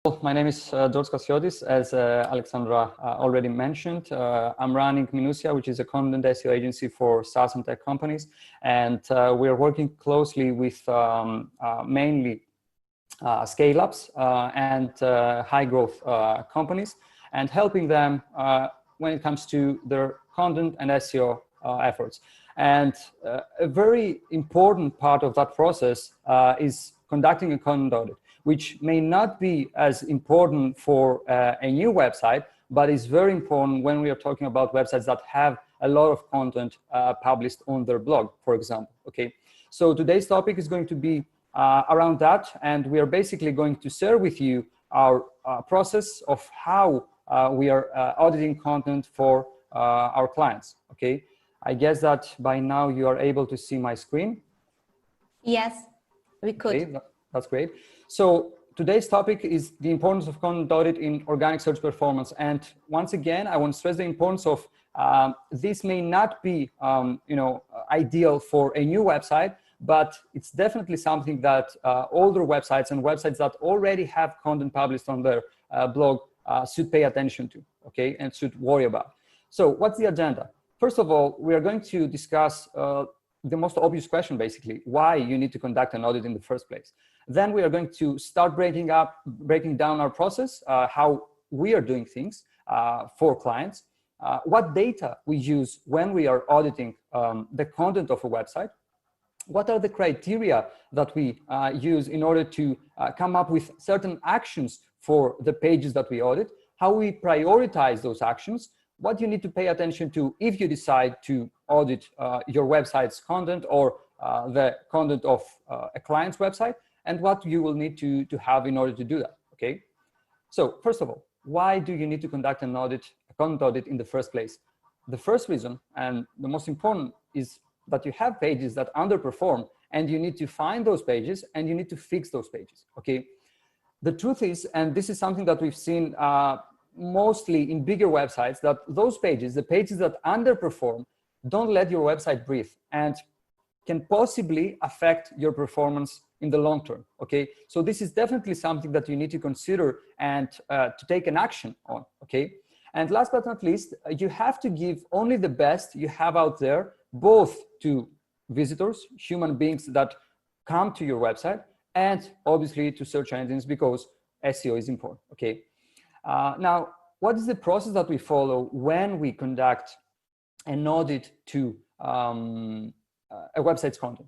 My name is Georgios Chasiotis, as Alexandra already mentioned. I'm running MINUTTIA, which is a content SEO agency for SaaS and tech companies. And we are working closely with mainly scale-ups and high-growth companies and helping them when it comes to their content and SEO efforts. And a very important part of that process is conducting a content audit, which may not be as important for a new website, but is very important when we are talking about websites that have a lot of content published on their blog, for example. Okay, so today's topic is going to be around that, and we are basically going to share with you our process of how we are auditing content for our clients. Okay, I guess that by now you are able to see my screen. Yes, we could. Okay, that's great. So today's topic is the importance of content audit in organic search performance. And once again, I want to stress the importance of this may not be ideal for a new website, but it's definitely something that older websites and websites that already have content published on their blog should pay attention to, okay, and should worry about. So what's the agenda? First of all, we are going to discuss the most obvious question, basically, why you need to conduct an audit in the first place. Then we are going to start breaking down our process, how we are doing things for clients, what data we use when we are auditing the content of a website, what are the criteria that we use in order to come up with certain actions for the pages that we audit, how we prioritize those actions, what you need to pay attention to if you decide to audit your website's content or the content of a client's website, and what you will need to have in order to do that, okay? So first of all, why do you need to conduct an audit, a content audit in the first place? The first reason, and the most important, is that you have pages that underperform, and you need to find those pages, and you need to fix those pages, okay? The truth is, and this is something that we've seen mostly in bigger websites, that those pages, the pages that underperform, don't let your website breathe and can possibly affect your performance in the long term, okay? So this is definitely something that you need to consider and to take an action on, okay? And last but not least, you have to give only the best you have out there, both to visitors, human beings that come to your website, and obviously to search engines, because SEO is important, okay? Now, what is the process that we follow when we conduct an audit to a website's content?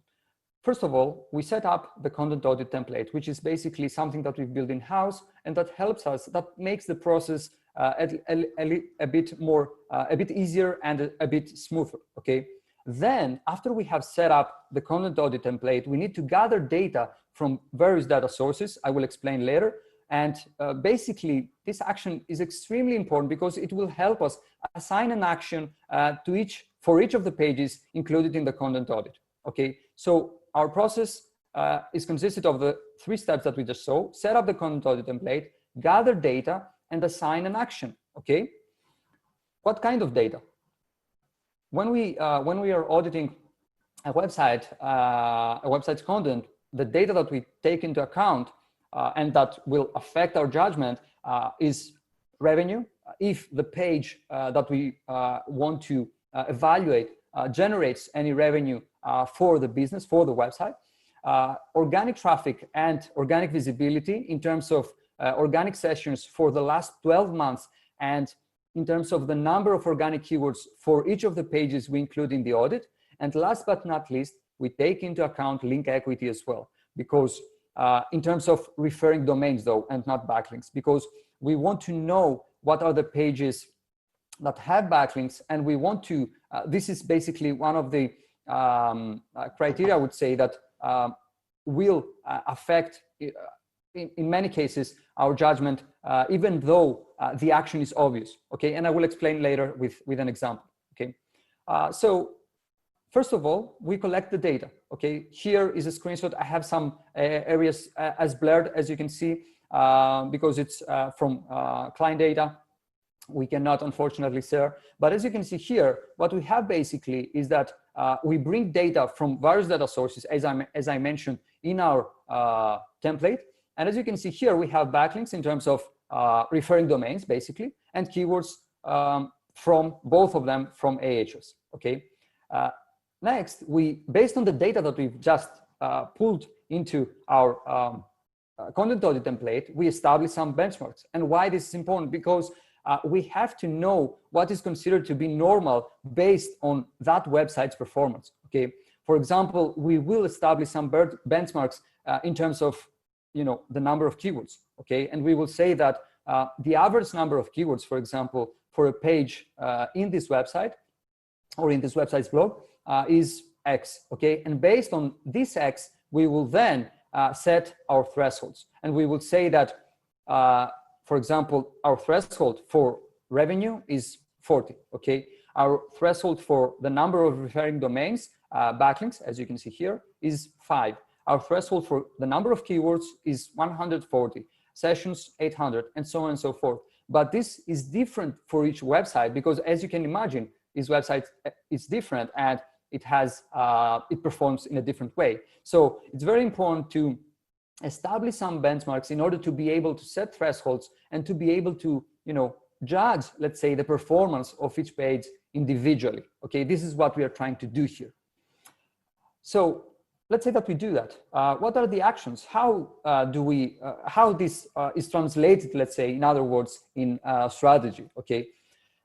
First of all, we set up the content audit template, which is basically something that we've built in-house and that helps us, that makes the process a bit easier and a bit smoother, okay? Then, after we have set up the content audit template, we need to gather data from various data sources. I will explain later. And basically, this action is extremely important because it will help us assign an action for each of the pages included in the content audit. Okay, so our process is consisted of the 3 steps that we just saw: set up the content audit template, gather data, and assign an action. Okay, what kind of data? When we are auditing a website's content, the data that we take into account and that will affect our judgment is revenue. If the page that we want to evaluate generates any revenue for the business, for the website, organic traffic and organic visibility in terms of organic sessions for the last 12 months, and in terms of the number of organic keywords for each of the pages we include in the audit. And last but not least, we take into account link equity as well, because in terms of referring domains though, and not backlinks, because we want to know what are the pages that have backlinks, and we want to, this is basically one of the criteria, I would say, that will affect, in many cases, our judgment, even though the action is obvious, okay? And I will explain later with an example, okay? So first of all, we collect the data, okay? Here is a screenshot. I have some areas as blurred, as you can see, because it's from client data. We cannot, unfortunately, share. But as you can see here, what we have basically is that we bring data from various data sources, as I mentioned in our template, And as you can see here, we have backlinks in terms of referring domains, basically, and keywords from both of them from Ahrefs, okay? Next, based on the data that we've just pulled into our content audit template, we establish some benchmarks. And why this is important? Because we have to know what is considered to be normal based on that website's performance, okay? For example, we will establish some benchmarks in terms of, the number of keywords, okay? And we will say that the average number of keywords, for example, for a page in this website or in this website's blog is X, okay? And based on this X, we will then set our thresholds. And we will say that, for example, our threshold for revenue is 40, okay? Our threshold for the number of referring domains, backlinks, as you can see here, is 5. Our threshold for the number of keywords is 140, sessions 800, and so on and so forth. But this is different for each website because, as you can imagine, each website is different and it performs in a different way. So it's very important to establish some benchmarks in order to be able to set thresholds and to be able to, judge, let's say, the performance of each page individually. Okay, this is what we are trying to do here. So let's say that we do that. What are the actions? How how this is translated, let's say, in other words, in strategy, okay?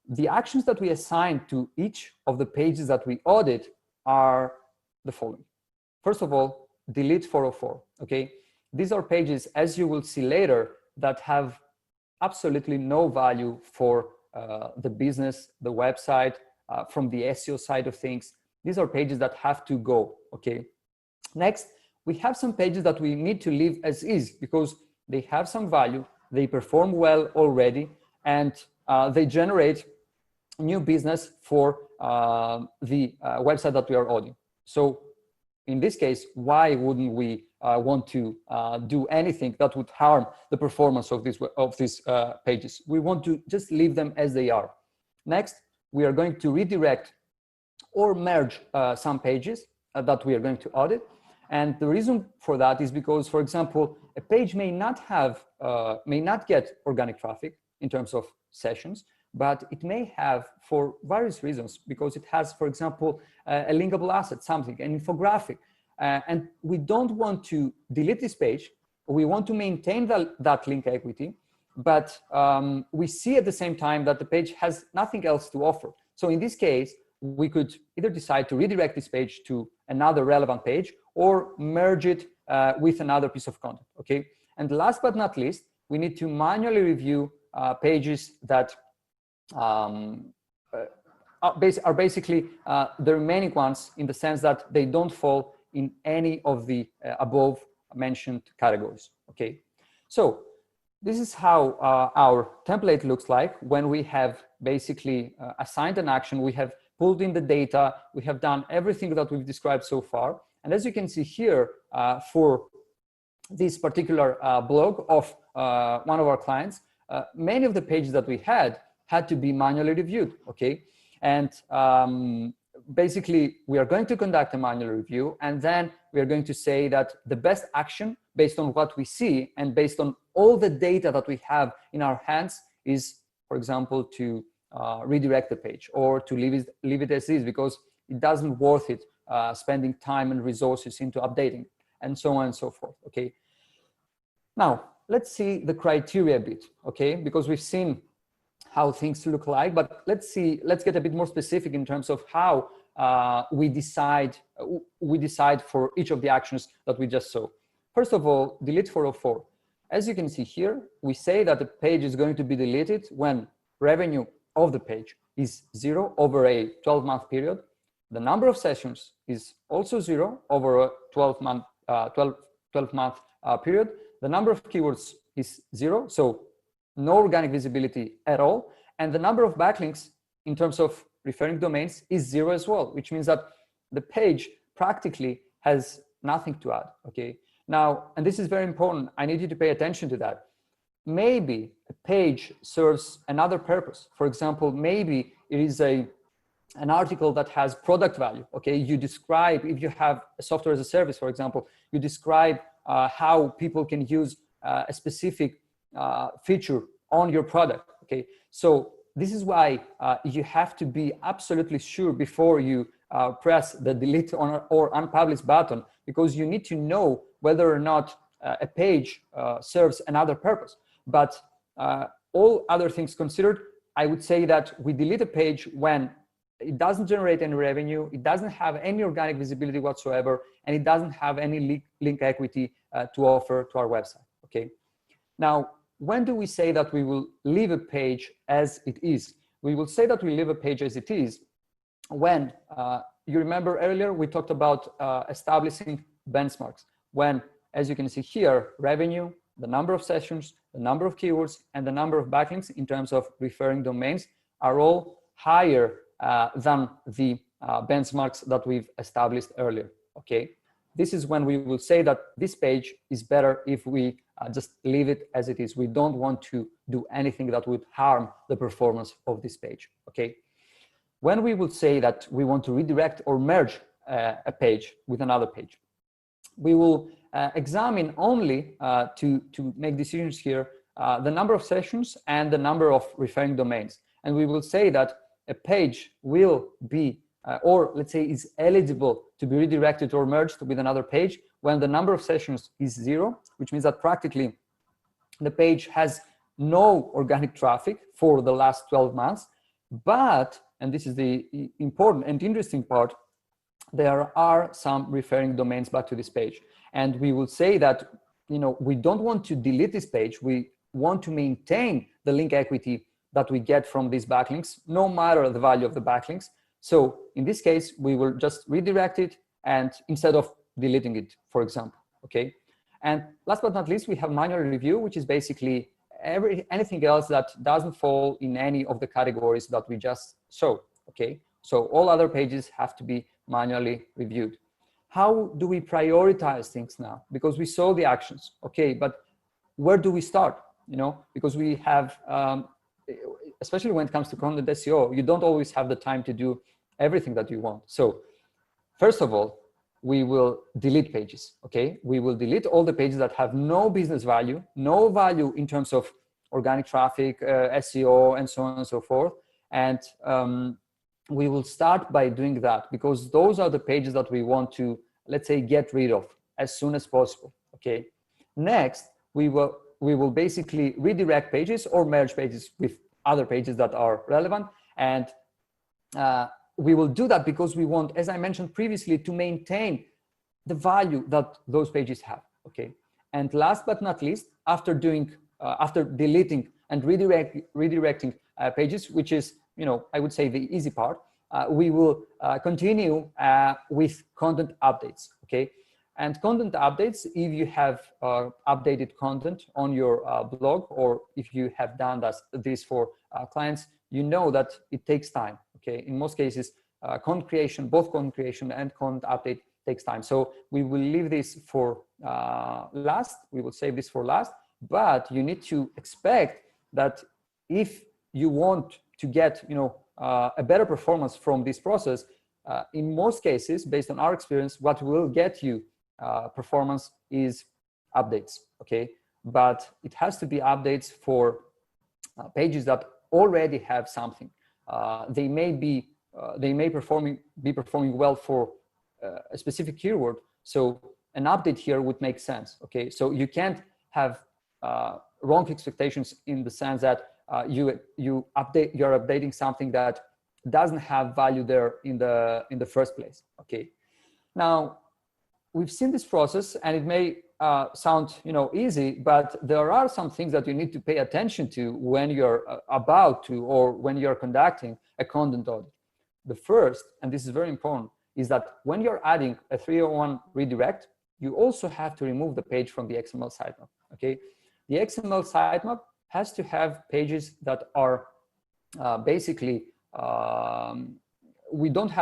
The actions that we assign to each of the pages that we audit are the following. First of all, delete 404, okay? These are pages, as you will see later, that have absolutely no value for the business, the website, from the SEO side of things. These are pages that have to go, okay? Next, we have some pages that we need to leave as is because they have some value, they perform well already, and they generate new business for the website that we are auditing. So in this case, why wouldn't we want to do anything that would harm the performance of these pages? We want to just leave them as they are. Next, we are going to redirect or merge some pages that we are going to audit. And the reason for that is because, for example, a page may not get organic traffic in terms of sessions, but it may have for various reasons, because it has, for example, a linkable asset, something, an infographic. And we don't want to delete this page. We want to maintain that link equity, but we see at the same time that the page has nothing else to offer. So in this case, we could either decide to redirect this page to another relevant page or merge it with another piece of content, okay? And last but not least, we need to manually review pages that are basically the remaining ones, in the sense that they don't fall in any of the above mentioned categories, okay? So this is how our template looks like when we have basically assigned an action, we have pulled in the data, we have done everything that we've described so far. And as you can see here, for this particular blog of one of our clients, many of the pages that we had to be manually reviewed, okay? And basically, we are going to conduct a manual review, and then we are going to say that the best action based on what we see and based on all the data that we have in our hands is, for example, to redirect the page or to leave it as is, because it doesn't worth it spending time and resources into updating, and so on and so forth, okay? Now, let's see the criteria a bit, okay? Because we've seen how things look like, but let's get a bit more specific in terms of how we decide for each of the actions that we just saw. First of all, delete 404. As you can see here, we say that the page is going to be deleted when revenue of the page is 0 over a 12-month period. The number of sessions is also 0 over a 12-month period. The number of keywords is 0, so no organic visibility at all. And the number of backlinks in terms of referring domains is 0 as well, which means that the page practically has nothing to add, okay? Now, and this is very important, I need you to pay attention to that. Maybe a page serves another purpose. For example, maybe it is an article that has product value, okay? You describe, if you have a software as a service, for example, you describe how people can use a specific feature on your product. Okay, so this is why you have to be absolutely sure before you press the delete or unpublish button, because you need to know whether or not a page serves another purpose. But all other things considered, I would say that we delete a page when it doesn't generate any revenue, it doesn't have any organic visibility whatsoever, and it doesn't have any link equity to offer to our website. Okay. Now, when do we say that we will leave a page as it is? We will say that we leave a page as it is when, you remember earlier, we talked about establishing benchmarks. When, as you can see here, revenue, the number of sessions, the number of keywords, and the number of backlinks in terms of referring domains are all higher than the benchmarks that we've established earlier. Okay, this is when we will say that this page is better if we just leave it as it is. We don't want to do anything that would harm the performance of this page. Okay, when we will say that we want to redirect or merge a page with another page, we will examine only to make decisions here the number of sessions and the number of referring domains. And we will say that a page will be, or let's say is eligible to be redirected or merged with another page when the number of sessions is 0, which means that practically the page has no organic traffic for the last 12 months. But, and this is the important and interesting part, there are some referring domains back to this page. And we will say that, we don't want to delete this page. We want to maintain the link equity that we get from these backlinks, no matter the value of the backlinks. So in this case, we will just redirect it, and instead of deleting it, for example. Okay. And last but not least, we have manual review, which is basically anything else that doesn't fall in any of the categories that we just showed. Okay. So all other pages have to be manually reviewed. How do we prioritize things now? Because we saw the actions. Okay, but where do we start? Because we have, especially when it comes to content SEO, you don't always have the time to do everything that you want. So first of all, we will delete pages. Okay, we will delete all the pages that have no business value, no value in terms of organic traffic, SEO, and so on and so forth. And we will start by doing that, because those are the pages that we want to, let's say, get rid of as soon as possible. Okay. Next, we will basically redirect pages or merge pages with other pages that are relevant. And we will do that because we want, as I mentioned previously, to maintain the value that those pages have. Okay. And last but not least, after deleting and redirecting pages, which is, I would say the easy part, we will continue with content updates. Okay. And content updates, if you have updated content on your blog, or if you have done this for clients, you know that it takes time. Okay. In most cases, content creation, both content creation and content update takes time. So we will leave this for last. We will save this for last, but you need to expect that if you want to get, a better performance from this process, in most cases, based on our experience, what will get you performance is updates. Okay, but it has to be updates for pages that already have something. They may be performing well for a specific keyword, so an update here would make sense. Okay, so you can't have wrong expectations in the sense that you're updating something that doesn't have value there in the first place. Okay, now we've seen this process, and it may sound easy, but there are some things that you need to pay attention to when you're about to, or when you're conducting a content audit. The first, and this is very important, is that when you're adding a 301 redirect, you also have to remove the page from the XML sitemap. Okay, the XML sitemap has to have pages that are basically, we don't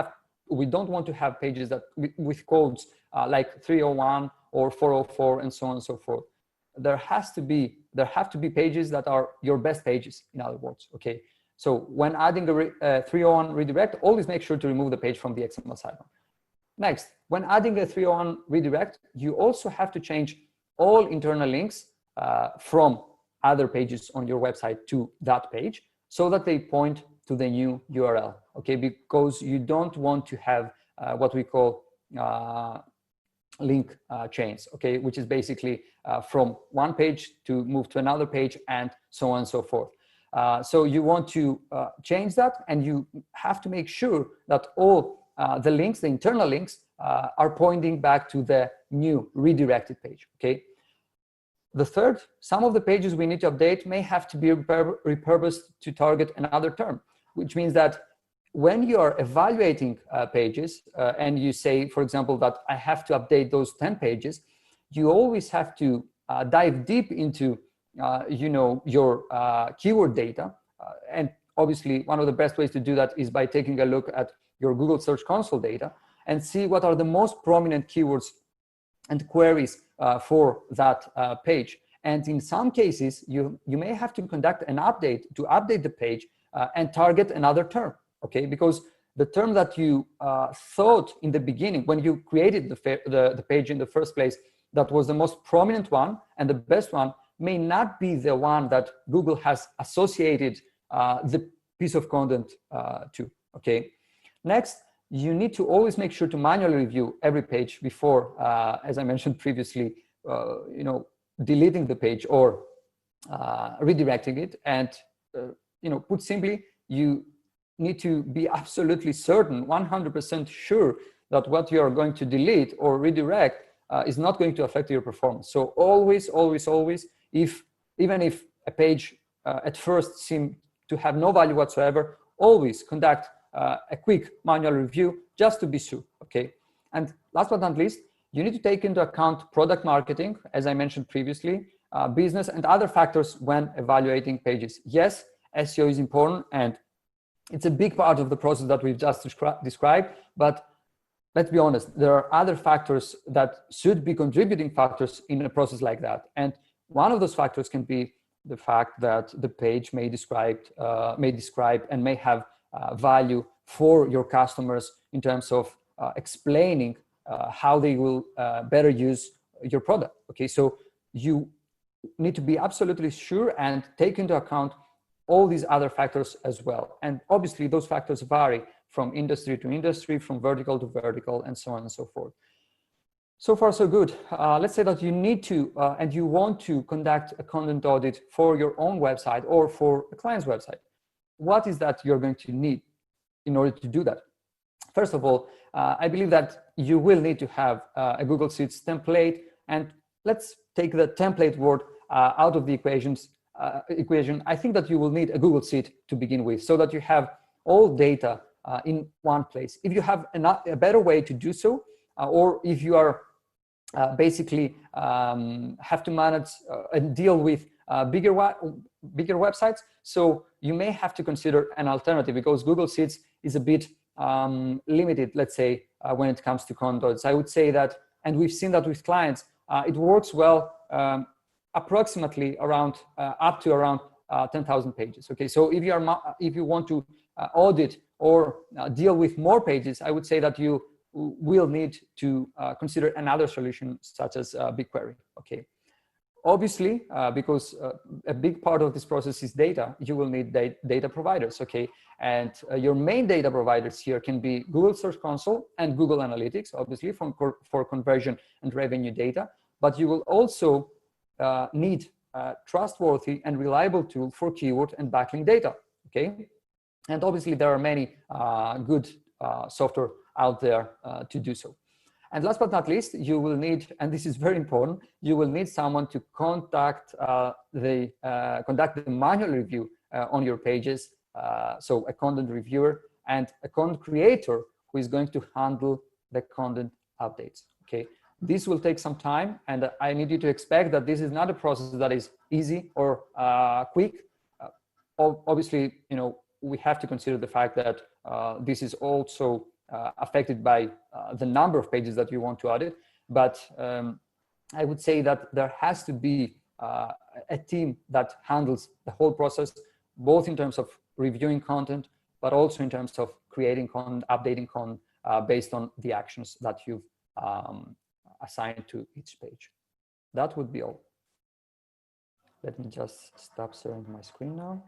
want to have pages that with codes like 301 or 404 and so on and so forth. There have to be pages that are your best pages, in other words. Okay, so when adding a 301 redirect, always make sure to remove the page from the XML sitemap. Next, when adding a 301 redirect, you also have to change all internal links from other pages on your website to that page, so that they point to the new URL, okay? Because you don't want to have what we call link chains, okay? Which is basically from one page to move to another page and so on and so forth. So you want to change that, and you have to make sure that all the links, the internal links, are pointing back to the new redirected page, okay? The third, some of the pages we need to update may have to be repurposed to target another term, which means that when you are evaluating pages and you say, for example, that I have to update those 10 pages, you always have to dive deep into you know, your keyword data. And obviously, one of the best ways to do that is by taking a look at your Google Search Console data and see what are the most prominent keywords and queries for that page. And in some cases, you may have to conduct an update to update the page and target another term, okay? Because the term that you thought in the beginning, when you created the page in the first place, that was the most prominent one and the best one, may not be the one that Google has associated the piece of content to, okay? Next, you need to always make sure to manually review every page before, as I mentioned previously, you know, deleting the page or redirecting it. And, you know, put simply, you need to be absolutely certain, 100% sure that what you are going to delete or redirect is not going to affect your performance. So always, always, always, even if a page at first seemed to have no value whatsoever, always conduct a quick manual review just to be sure, okay? And last but not least, you need to take into account product marketing, as I mentioned previously, business and other factors when evaluating pages. Yes, SEO is important and it's a big part of the process that we've just described, but let's be honest, there are other factors that should be contributing factors in a process like that. And one of those factors can be the fact that the page may describe and may have value for your customers in terms of explaining how they will better use your product, okay? So you need to be absolutely sure and take into account all these other factors as well. And obviously those factors vary from industry to industry, from vertical to vertical, and so on and so forth. So far, so good. Let's say that you need to, and you want to conduct a content audit for your own website or for a client's website. What is that you're going to need in order to do that? First of all, I believe that you will need to have a Google Sheets template, and let's take the template word out of the equation. I think that you will need a Google Sheet to begin with, so that you have all data in one place. If you have a better way to do so, or if you are basically have to manage and deal with bigger websites, so you may have to consider an alternative, because Google Sheets is a bit limited, let's say, when it comes to content audits. I would say that, and we've seen that with clients, it works well approximately around up to around 10,000 pages. Okay, so if you want to audit or deal with more pages, I would say that you will need to consider another solution such as BigQuery. Okay, obviously, because a big part of this process is data, you will need data providers. Okay, and your main data providers here can be Google Search Console and Google Analytics, obviously for conversion and revenue data, but you will also need a trustworthy and reliable tool for keyword and backlink data. Okay, and obviously there are many good software out there to do so. And last but not least, you will need, and this is very important, you will need someone to conduct the manual review on your pages. So a content reviewer and a content creator who is going to handle the content updates. Okay, this will take some time, and I need you to expect that this is not a process that is easy or quick. Obviously, you know, we have to consider the fact that this is also affected by the number of pages that you want to audit. But I would say that there has to be a team that handles the whole process, both in terms of reviewing content, but also in terms of creating content, updating content based on the actions that you've assigned to each page. That would be all. Let me just stop sharing my screen now.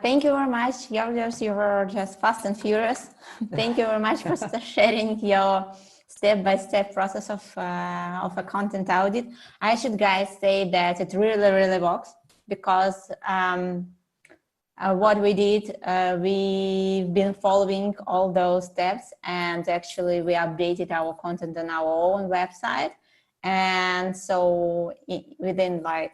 Thank you very much, Georgios. You were just fast and furious. Thank you very much for sharing your step-by-step process of a content audit. I should, guys, say that it really, really works, because what we did, we've been following all those steps, and actually we updated our content on our own website. And so within like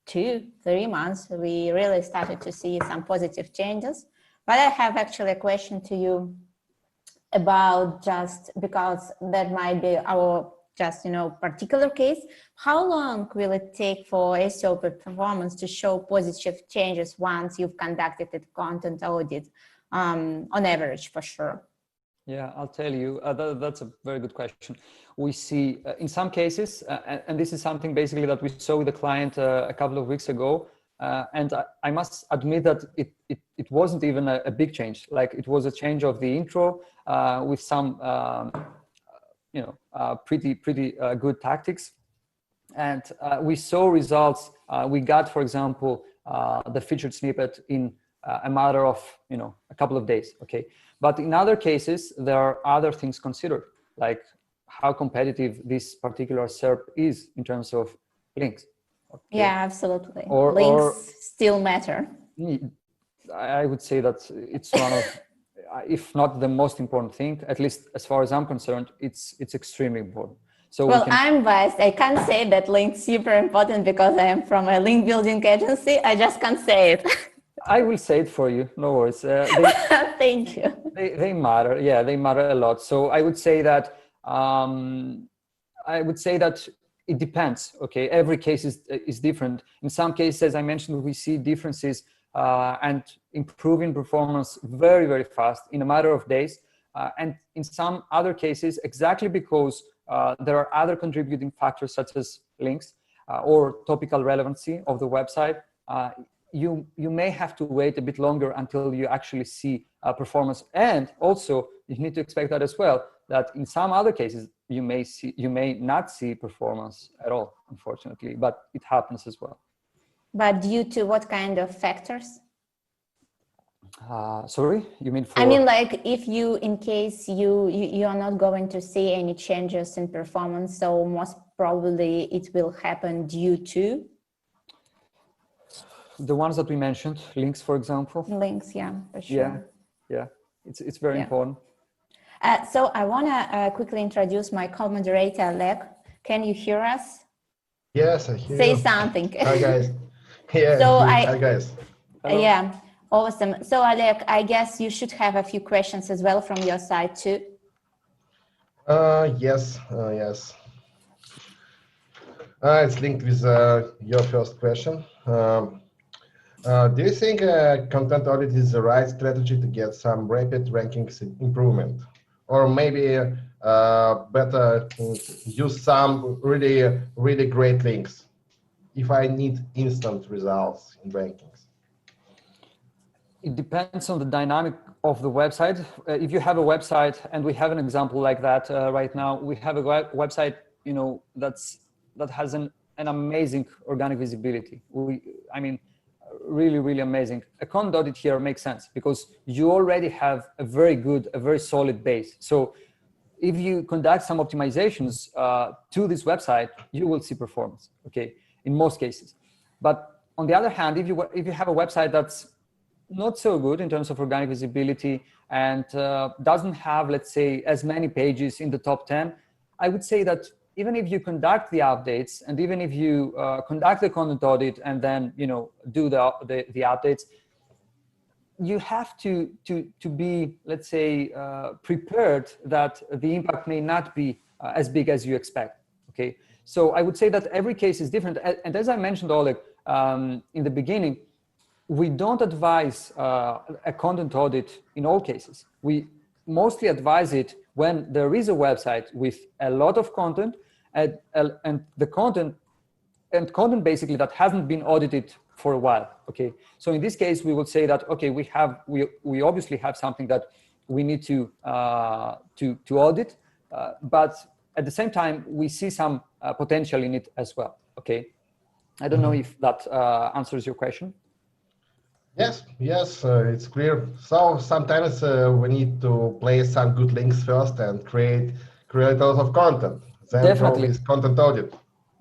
2-3 months, we really started to see some positive changes. But I have actually a question to you about, just because that might be our particular case. How long will it take for SEO performance to show positive changes once you've conducted a content audit, on average, for sure? Yeah, I'll tell you, that's a very good question. We see in some cases, and this is something basically that we saw with the client a couple of weeks ago, and I must admit that it wasn't even a big change. Like, it was a change of the intro with some pretty good tactics, and we saw results. We got, for example, the featured snippet in a matter of a couple of days. Okay, but in other cases there are other things considered, like how competitive this particular SERP is in terms of links. Okay. Yeah, absolutely. Links still matter. I would say that it's one of, if not the most important thing, at least as far as I'm concerned, it's extremely important. So well, I'm biased. I can't say that link's super important because I am from a link building agency. I just can't say it. I will say it for you. No worries. Thank you. They matter. Yeah, they matter a lot. So I would say that it depends. Okay, every case is different. In some cases, as I mentioned, we see differences and improving performance very, very fast in a matter of days. And in some other cases, exactly because there are other contributing factors such as links or topical relevancy of the website, you may have to wait a bit longer until you actually see performance. And also, you need to expect that as well, that in some other cases, you may not see performance at all, unfortunately, but it happens as well. But due to what kind of factors? Sorry, you mean for? I mean, like, if you, in case you are not going to see any changes in performance, so most probably it will happen due to? The ones that we mentioned, links, for example. Links, yeah, for sure. Yeah, it's very important. So I want to quickly introduce my co-moderator, Alec. Can you hear us? Yes, I hear Say you. something. Hi, guys. Yeah, so hi, guys. Hello. Yeah, awesome. So Alec, I guess you should have a few questions as well from your side too. Yes. It's linked with your first question. Do you think content audit is the right strategy to get some rapid rankings improvement? Or maybe better use some really great links if I need instant results in rankings? It depends on the dynamic of the website. If you have a website, and we have an example like that right now, we have a website, that has an amazing organic visibility. Really amazing. A content audit here makes sense because you already have a very solid base. So if you conduct some optimizations to this website, you will see performance, okay, in most cases. But on the other hand, if you have a website that's not so good in terms of organic visibility and doesn't have, let's say, as many pages in the top 10, I would say that even if you conduct the updates and even if you conduct the content audit and then do the updates, you have to be, let's say, prepared that the impact may not be as big as you expect. Okay, so I would say that every case is different. And as I mentioned, Oleg, in the beginning, we don't advise a content audit in all cases. We mostly advise it when there is a website with a lot of content and the content basically that hasn't been audited for a while. Okay, so in this case, we would say that, okay, we obviously have something that we need to audit, but at the same time, we see some potential in it as well. Okay. I don't know if that answers your question. Yes, it's clear. So sometimes we need to place some good links first and create a lot of content. Then Definitely. go with content audit.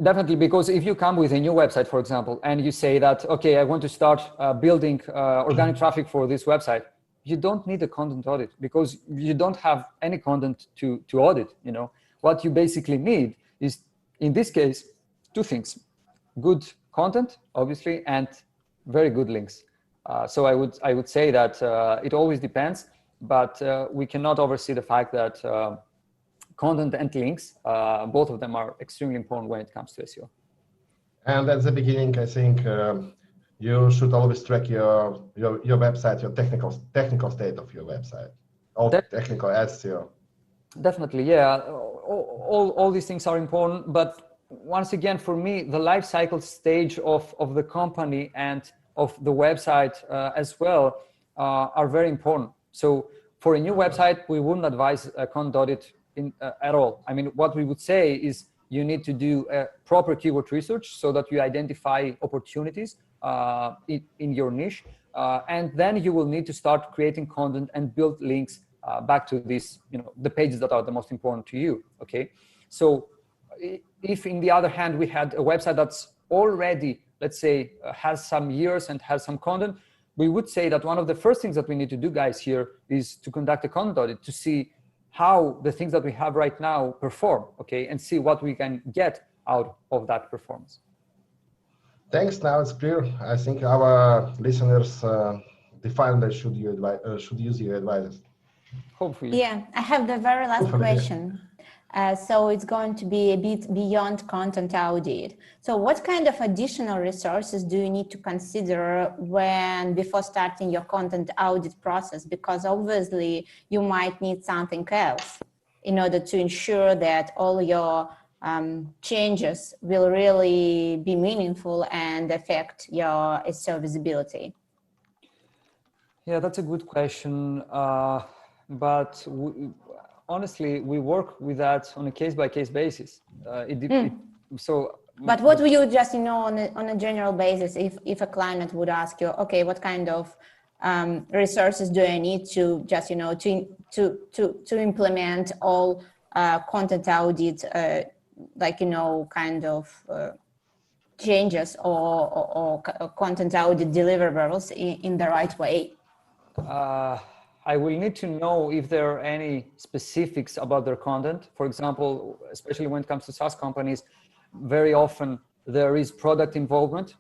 Definitely, because if you come with a new website, for example, and you say that, okay, I want to start building organic traffic for this website, you don't need a content audit because you don't have any content to audit. You know, what you basically need is, in this case, two things: good content, obviously, and very good links. So I would say that it always depends, but we cannot oversee the fact that content and links, both of them are extremely important when it comes to SEO. And at the beginning, I think you should always track your website, your technical state of your website, all technical SEO. Definitely, yeah. All these things are important, but once again, for me, the life cycle stage of the company and of the website as well are very important. So for a new website, we wouldn't advise a content audit at all. I mean, what we would say is you need to do a proper keyword research so that you identify opportunities in your niche, and then you will need to start creating content and build links back to these, the pages that are the most important to you. Okay, so if in the other hand we had a website that's already, let's say, has some years and has some content, we would say that one of the first things that we need to do, guys, here is to conduct a content audit to see how the things that we have right now perform, okay, and see what we can get out of that performance. Thanks. Now it's clear. I think our listeners definitely should use your advice. Hopefully. Yeah, I have the very last question. So it's going to be a bit beyond content audit. So what kind of additional resources do you need to consider before starting your content audit process? Because obviously you might need something else in order to ensure that all your changes will really be meaningful and affect your SEO visibility. Yeah, that's a good question. But honestly, we work with that on a case-by-case basis. But what would you just, on a general basis, if a client would ask you, okay, what kind of resources do I need to just, to implement all content audit, kind of changes or content audit deliverables in the right way? I will need to know if there are any specifics about their content. For example, especially when it comes to SaaS companies, very often there is product involvement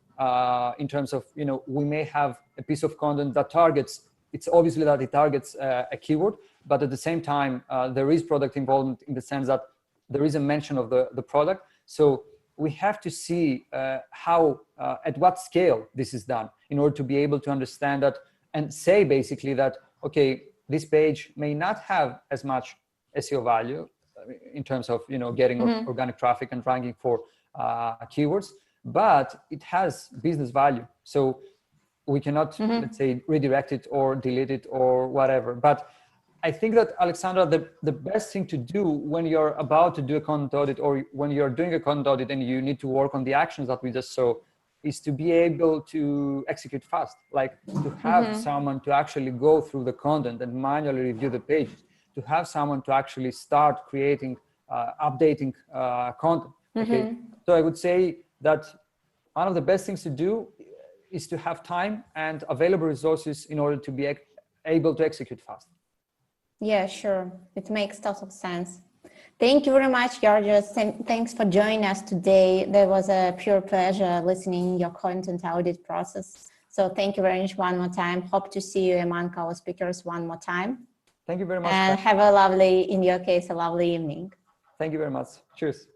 in terms of, we may have a piece of content that targets, it's obviously that it targets a keyword, but at the same time, there is product involvement in the sense that there is a mention of the product. So we have to see how, at what scale this is done in order to be able to understand that and say basically that, okay, this page may not have as much SEO value in terms of, getting organic traffic and ranking for keywords, but it has business value. So we cannot, let's say, redirect it or delete it or whatever. But I think that, Alexandra, the best thing to do when you're about to do a content audit or when you're doing a content audit and you need to work on the actions that we just saw, is to be able to execute fast, like to have someone to actually go through the content and manually review the pages, to have someone to actually start creating, updating content. Okay, so I would say that one of the best things to do is to have time and available resources in order to be able to execute fast. Yeah, sure. It makes total sense. Thank you very much, Georgios. Thanks for joining us today. There was a pure pleasure listening your content audit process. So thank you very much one more time. Hope to see you among our speakers one more time. Thank you very much. And have a lovely, in your case, a lovely evening. Thank you very much. Cheers.